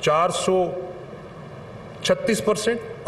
436%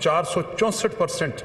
464%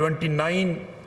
29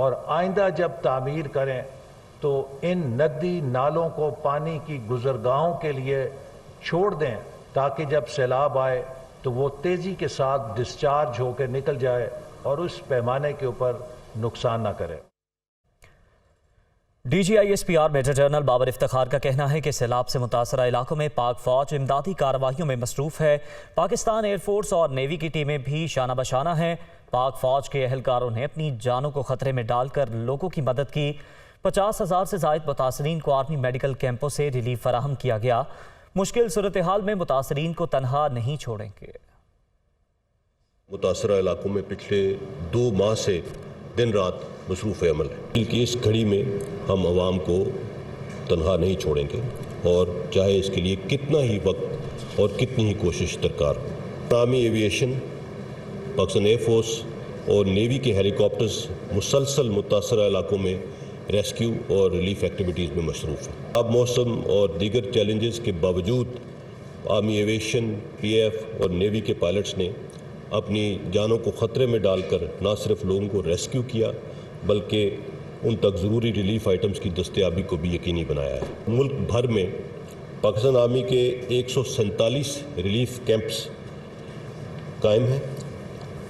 اور آئندہ جب تعمیر کریں تو ان ندی نالوں کو پانی کی گزرگاہوں کے لیے چھوڑ دیں تاکہ جب سیلاب آئے تو وہ تیزی کے ساتھ ڈسچارج ہو کے نکل جائے اور اس پیمانے کے اوپر نقصان نہ کرے۔ D G I S P R major general Babar Iftikhar کا کہنا ہے کہ سیلاب سے متاثرہ علاقوں میں پاک فوج امدادی کارروائیوں میں مصروف ہے۔ پاکستان ایئر فورس اور نیوی کی ٹیمیں بھی شانہ بشانہ ہیں۔ پاک فوج کے اہلکاروں نے اپنی جانوں کو خطرے میں ڈال کر لوگوں کی مدد کی۔ 50,000 سے زائد متاثرین کو آرمی میڈیکل کیمپوں سے ریلیف فراہم کیا گیا۔ مشکل صورتحال میں متاثرین کو تنہا نہیں چھوڑیں گے۔ متاثرہ علاقوں میں پچھلے 2 ماہ سے دن رات مصروف عمل ہے کہ اس گھڑی میں ہم عوام کو تنہا نہیں چھوڑیں گے اور چاہے اس کے لیے کتنا ہی وقت اور کتنی ہی کوشش درکار ہو۔ Army aviation, Pakistan air force اور نیوی کے ہیلی کاپٹرز مسلسل متاثرہ علاقوں میں ریسکیو اور ریلیف ایکٹیویٹیز میں مصروف ہیں۔ اب موسم اور دیگر چیلنجز کے باوجود آرمی ایویشن، پی ایف اور نیوی کے پائلٹس نے اپنی جانوں کو خطرے میں ڈال کر نہ صرف لوگوں کو ریسکیو کیا بلکہ ان تک ضروری ریلیف آئٹمز کی دستیابی کو بھی یقینی بنایا ہے۔ ملک بھر میں پاکستان آرمی کے 147 ریلیف کیمپس قائم ہیں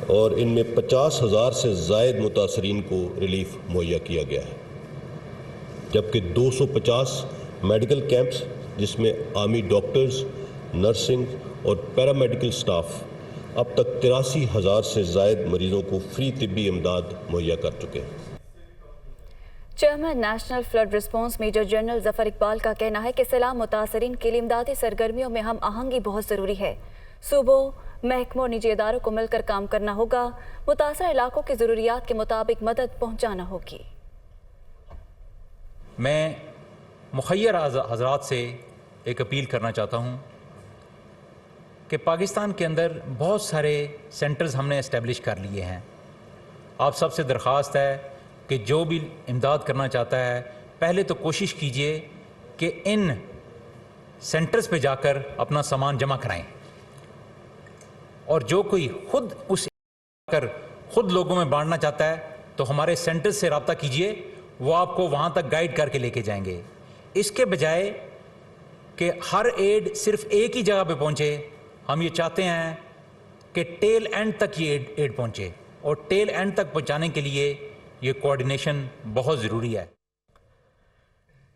اور ان میں 50,000 سے زائد متاثرین کو ریلیف مہیا کیا گیا ہے، جبکہ 250 میڈیکل کیمپس جس میں آرمی ڈاکٹرز، نرسنگ اور پیرامیڈیکل سٹاف اب تک 83,000 سے زائد مریضوں کو فری طبی امداد مہیا کر چکے ہیں۔ Chairman national flood response major general Zafar Iqbal کا کہنا ہے کہ سیلاب متاثرین کے لیے امدادی سرگرمیوں میں ہم آہنگی بہت ضروری ہے۔ صوبوں، محکموں اور نجی اداروں کو مل کر کام کرنا ہوگا۔ متاثرہ علاقوں کی ضروریات کے مطابق مدد پہنچانا ہوگی۔ میں مخیر حضرات سے ایک اپیل کرنا چاہتا ہوں کہ پاکستان کے اندر بہت سارے سینٹرز ہم نے اسٹیبلش کر لیے ہیں۔ آپ سب سے درخواست ہے کہ جو بھی امداد کرنا چاہتا ہے پہلے تو کوشش کیجئے کہ ان سینٹرز پہ جا کر اپنا سامان جمع کرائیں، اور جو کوئی خود اس کر خود لوگوں میں بانٹنا چاہتا ہے تو ہمارے سینٹرز سے رابطہ کیجئے، وہ آپ کو وہاں تک گائیڈ کر کے لے کے جائیں گے۔ اس کے بجائے کہ ہر ایڈ صرف ایک ہی جگہ پہ پہنچے، ہم یہ چاہتے ہیں کہ ٹیل اینڈ تک یہ ایڈ پہنچے، اور ٹیل اینڈ تک پہنچانے کے لیے یہ کوارڈینیشن بہت ضروری ہے۔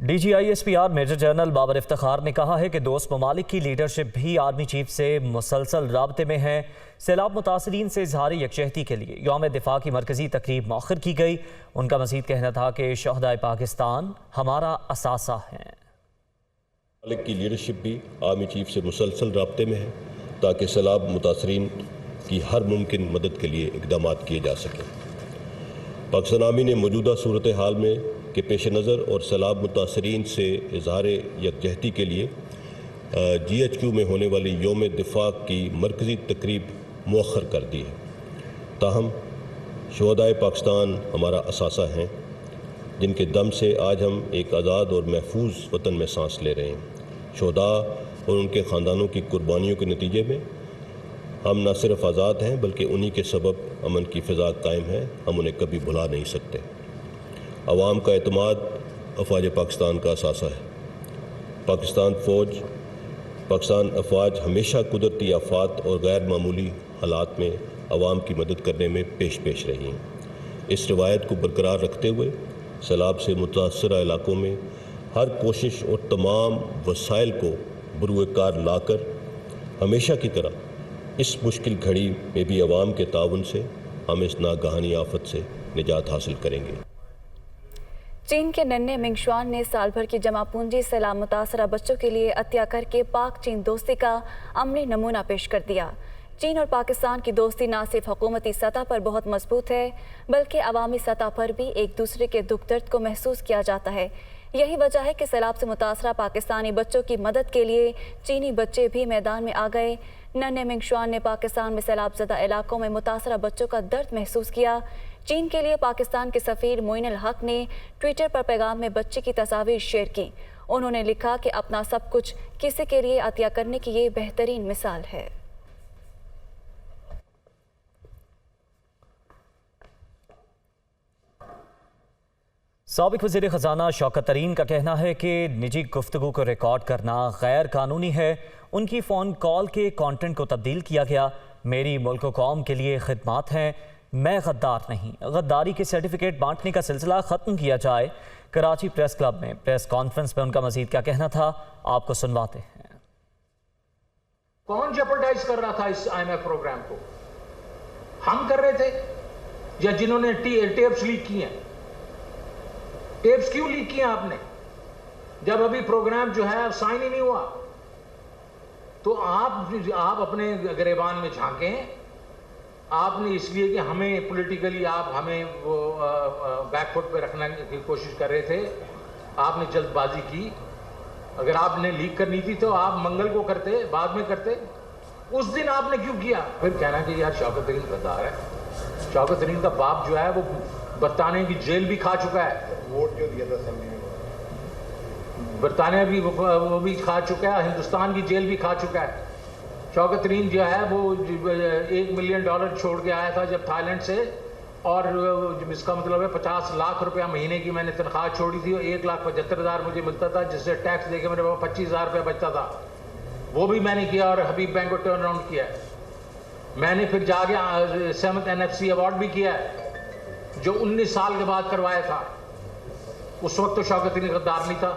D G I S P R major general Babar Iftikhar نے کہا ہے کہ دوست ممالک کی لیڈرشپ بھی آرمی چیف سے مسلسل رابطے میں ہے۔ سیلاب متاثرین سے اظہار یکجہتی کے لیے یوم دفاع کی مرکزی تقریب مؤخر کی گئی۔ ان کا مزید کہنا تھا کہ شہدائے پاکستان ہمارا اثاثہ ہیں۔ ممالک کی لیڈرشپ بھی آرمی چیف سے مسلسل رابطے میں ہے تاکہ سیلاب متاثرین کی ہر ممکن مدد کے لیے اقدامات کیے جا سکیں۔ پاکستان آرمی نے موجودہ صورتحال میں کے پیش نظر اور سیلاب متاثرین سے اظہار یکجہتی کے لیے جی ایچ کیو میں ہونے والی یوم دفاع کی مرکزی تقریب مؤخر کر دی ہے۔ تاہم شہدائے پاکستان ہمارا اثاثہ ہیں، جن کے دم سے آج ہم ایک آزاد اور محفوظ وطن میں سانس لے رہے ہیں۔ شہداء اور ان کے خاندانوں کی قربانیوں کے نتیجے میں ہم نہ صرف آزاد ہیں بلکہ انہی کے سبب امن کی فضا قائم ہے۔ ہم انہیں کبھی بھلا نہیں سکتے۔ عوام کا اعتماد افواج پاکستان کا اثاثہ ہے۔ پاکستان افواج ہمیشہ قدرتی آفات اور غیر معمولی حالات میں عوام کی مدد کرنے میں پیش رہی ہیں۔ اس روایت کو برقرار رکھتے ہوئے سیلاب سے متاثرہ علاقوں میں ہر کوشش اور تمام وسائل کو بروئے کار لا کر ہمیشہ کی طرح اس مشکل گھڑی میں بھی عوام کے تعاون سے ہم اس ناگہانی آفت سے نجات حاصل کریں گے۔ چین کے ننھے منگشوان نے سال بھر کی جمع پونجی سیلاب متاثرہ بچوں کے لیے عطیہ کر کے پاک چین دوستی کا عملی نمونہ پیش کر دیا۔ چین اور پاکستان کی دوستی نہ صرف حکومتی سطح پر بہت مضبوط ہے بلکہ عوامی سطح پر بھی ایک دوسرے کے دکھ درد کو محسوس کیا جاتا ہے۔ یہی وجہ ہے کہ سیلاب سے متاثرہ پاکستانی بچوں کی مدد کے لیے چینی بچے بھی میدان میں آ گئے۔ ننھے منگشوان نے پاکستان میں سیلاب زدہ علاقوں میں متاثرہ بچوں کا درد محسوس کیا۔ چین کے لیے پاکستان کے سفیر معین الحق نے ٹویٹر پر پیغام میں بچے کی تصاویر شیئر کی۔ انہوں نے لکھا کہ اپنا سب کچھ کسی کے لیے عطیہ کرنے کی یہ بہترین مثال ہے۔ سابق وزیر خزانہ شوکت ترین کا کہنا ہے کہ نجی گفتگو کو ریکارڈ کرنا غیر قانونی ہے. ان کی فون کال کے کانٹینٹ کو تبدیل کیا گیا. میری ملک و قوم کے لیے خدمات ہیں، میں غدار نہیں. غداری کے سرٹیفکیٹ بانٹنے کا سلسلہ ختم کیا جائے. کراچی پریس کلب میں پریس کانفرنس میں ان کا مزید کیا کہنا تھا، آپ کو سنواتے ہیں. کون جیپرڈائز کر رہا تھا اس آئی ایم ایف پروگرام کو؟ ہم کر رہے تھے یا جنہوں نے ٹیپس لیک کی ہیں؟ ٹیپس کیوں لیک کیا آپ نے جب ابھی پروگرام جو ہے سائن ہی نہیں ہوا؟ تو آپ اپنے گریبان میں جھانکیں. آپ نے اس لیے کہ ہمیں پولیٹیکلی آپ ہمیں وہ بیک فٹ پہ رکھنے کی کوشش کر رہے تھے، آپ نے جلد بازی کی. اگر آپ نے لیک کرنی تھی تو آپ منگل کو کرتے، بعد میں کرتے. اس دن آپ نے کیوں کیا؟ پھر کہنا کہ یار شوکت ترین غدار ہے. شوکت ترین کا باپ جو ہے وہ برطانیہ کی جیل بھی کھا چکا ہے. ووٹ جو دیا تھا برطانیہ بھی وہ بھی کھا چکا ہے، ہندوستان کی جیل بھی کھا چکا ہے. شوکت ترین جو ہے وہ $1 ملین چھوڑ کے آیا تھا جب تھا لینڈ سے، اور اس کا مطلب ہے 50 لاکھ روپیہ مہینے کی میں نے تنخواہ چھوڑی تھی، اور 1,75,000 مجھے ملتا تھا، جس سے ٹیکس دے کے میرے پاس 25,000 روپیہ بچتا تھا. وہ بھی میں نے کیا اور حبیب بینک کو ٹرن اراؤنڈ کیا. میں نے پھر جا کے 7th NFC ایوارڈ بھی کیا ہے جو 19 سال کے بعد کروایا تھا. اس وقت تو شوکت ترین غدار نہیں تھا.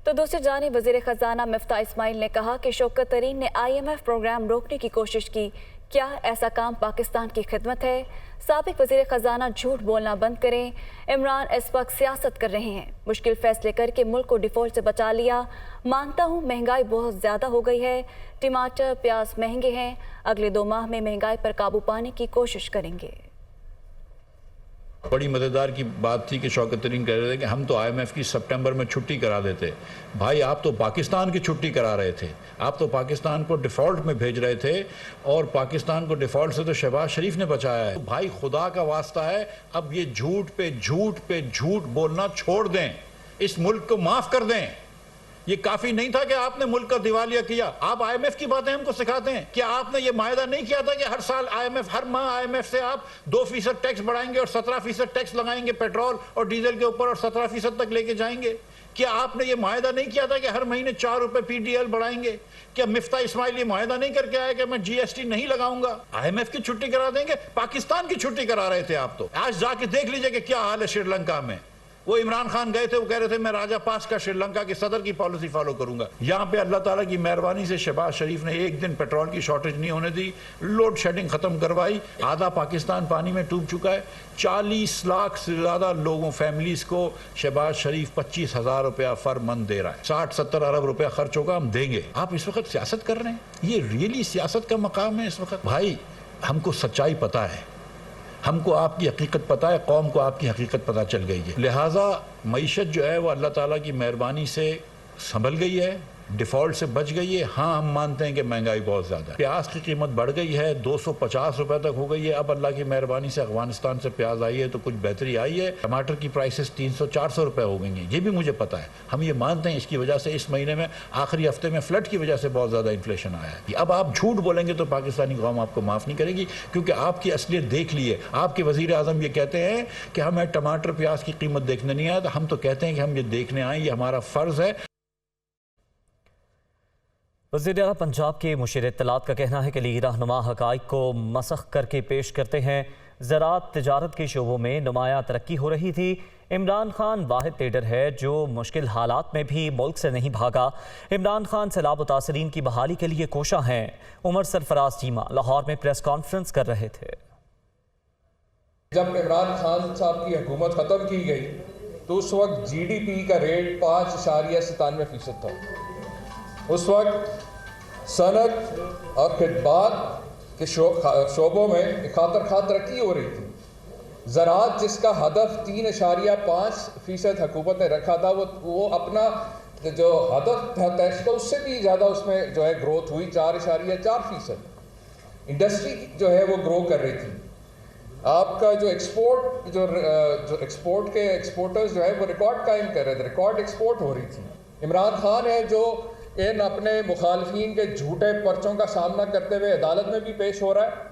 تو دوسری جانب وزیر خزانہ مفتاح اسماعیل نے کہا کہ شوکت ترین نے IMF پروگرام روکنے کی کوشش کی. کیا ایسا کام پاکستان کی خدمت ہے؟ سابق وزیر خزانہ جھوٹ بولنا بند کریں. عمران اس وقت سیاست کر رہے ہیں، مشکل فیصلے کر کے ملک کو ڈیفالٹ سے بچا لیا. مانتا ہوں مہنگائی بہت زیادہ ہو گئی ہے، ٹماٹر پیاز مہنگے ہیں، اگلے 2 ماہ میں مہنگائی پر قابو پانے کی کوشش کریں گے. بڑی مزیدار کی بات تھی کہ شوکت ترین کہہ رہے تھے کہ ہم تو IMF کی سپٹمبر میں چھٹی کرا دیتے. بھائی آپ تو پاکستان کی چھٹی کرا رہے تھے، آپ تو پاکستان کو ڈیفالٹ میں بھیج رہے تھے، اور پاکستان کو ڈیفالٹ سے تو شہباز شریف نے بچایا ہے. بھائی خدا کا واسطہ ہے اب یہ جھوٹ پہ جھوٹ پہ جھوٹ بولنا چھوڑ دیں، اس ملک کو معاف کر دیں. یہ کافی نہیں تھا کہ آپ نے ملک کا دیوالیہ کیا. آپ IMF کی باتیں ہم کو سکھاتے ہیں. کیا آپ نے یہ معاہدہ نہیں کیا تھا کہ ہر سال ہر ماہ IMF سے آپ 2% ٹیکس بڑھائیں گے اور 17% ٹیکس لگائیں گے پیٹرول اور ڈیزل کے اوپر، اور 17% تک لے کے جائیں گے؟ کیا آپ نے یہ معاہدہ نہیں کیا تھا کہ ہر مہینے 4 روپے PDL بڑھائیں گے؟ کیا مفتاح اسماعیل یہ معاہدہ نہیں کر کے آئے کہ میں GST نہیں لگاؤں گا؟ IMF کی چھٹی کرا دیں گے؟ پاکستان کی چھٹی کرا رہے تھے آپ تو. آج جا کے دیکھ لیجئے کہ کیا حال ہے سری لنکا میں. وہ عمران خان گئے تھے، وہ کہہ رہے تھے میں راجہ پاس کا سری لنکا کے صدر کی پالیسی فالو کروں گا. یہاں پہ اللہ تعالیٰ کی مہربانی سے شہباز شریف نے ایک دن پیٹرول کی شارٹیج نہیں ہونے دی، لوڈ شیڈنگ ختم کروائی. آدھا پاکستان پانی میں ڈوب چکا ہے. 40 لاکھ سے زیادہ لوگوں فیملیز کو شہباز شریف 25,000 روپیہ فر منتھ دے رہا ہے. 60-70 ارب روپیہ خرچ ہوگا، ہم دیں گے. آپ اس وقت سیاست کر رہے ہیں؟ یہ ریئلی سیاست کا مقام ہے اس وقت؟ بھائی ہم کو سچائی پتہ ہے، ہم کو آپ کی حقیقت پتہ ہے، قوم کو آپ کی حقیقت پتہ چل گئی ہے. لہٰذا معیشت جو ہے وہ اللہ تعالیٰ کی مہربانی سے سنبھل گئی ہے، ڈیفالٹ سے بچ گئی ہے. ہاں ہم مانتے ہیں کہ مہنگائی بہت زیادہ ہے. پیاز کی قیمت بڑھ گئی ہے، 250 روپے تک ہو گئی ہے. اب اللہ کی مہربانی سے افغانستان سے پیاز آئی ہے تو کچھ بہتری آئی ہے. ٹماٹر کی پرائسز 300-400 روپے ہو گئی ہیں، یہ بھی مجھے پتہ ہے. ہم یہ مانتے ہیں اس کی وجہ سے اس مہینے میں آخری ہفتے میں فلڈ کی وجہ سے بہت زیادہ انفلیشن آیا ہے. اب آپ جھوٹ بولیں گے تو پاکستانی قوم آپ کو معاف نہیں کرے گی، کیونکہ آپ کی اصلیت دیکھ لیے. آپ کے وزیر اعظم یہ کہتے ہیں کہ ہمیں ٹماٹر پیاز کی قیمت دیکھنے نہیں آیا، تو ہم تو کہتے ہیں کہ ہم یہ دیکھنے آئیں، یہ ہمارا فرض ہے. وزیر اعلیٰ پنجاب کے مشیر اطلاعات کا کہنا ہے کہ لیگ رہنما حقائق کو مسخ کر کے پیش کرتے ہیں. زراعت تجارت کے شعبوں میں نمایاں ترقی ہو رہی تھی. عمران خان واحد لیڈر ہے جو مشکل حالات میں بھی ملک سے نہیں بھاگا. عمران خان سیلاب متاثرین کی بحالی کے لیے کوشاں ہیں. عمر سرفراز چیمہ لاہور میں پریس کانفرنس کر رہے تھے. جب عمران خان صاحب کی حکومت ختم کی گئی تو اس وقت GDP کا ریٹ 5.97% تھا. اس وقت صنعت اور خدمات کے شعبوں میں خاطر خواہ ترقی ہو رہی تھی. زراعت جس کا ہدف 3.5% حکومت نے رکھا تھا، وہ اپنا جو ہدف طے شدہ اس سے بھی زیادہ اس میں جو ہے گروتھ ہوئی، 4.4%. انڈسٹری جو ہے وہ گرو کر رہی تھی. آپ کا جو ایکسپورٹ جو ایکسپورٹ کے ایکسپورٹرز جو ہے وہ ریکارڈ قائم کر رہے تھے، ریکارڈ ایکسپورٹ ہو رہی تھی. عمران خان ہے جو ان اپنے مخالفین کے جھوٹے پرچوں کا سامنا کرتے ہوئے عدالت میں بھی پیش ہو رہا ہے.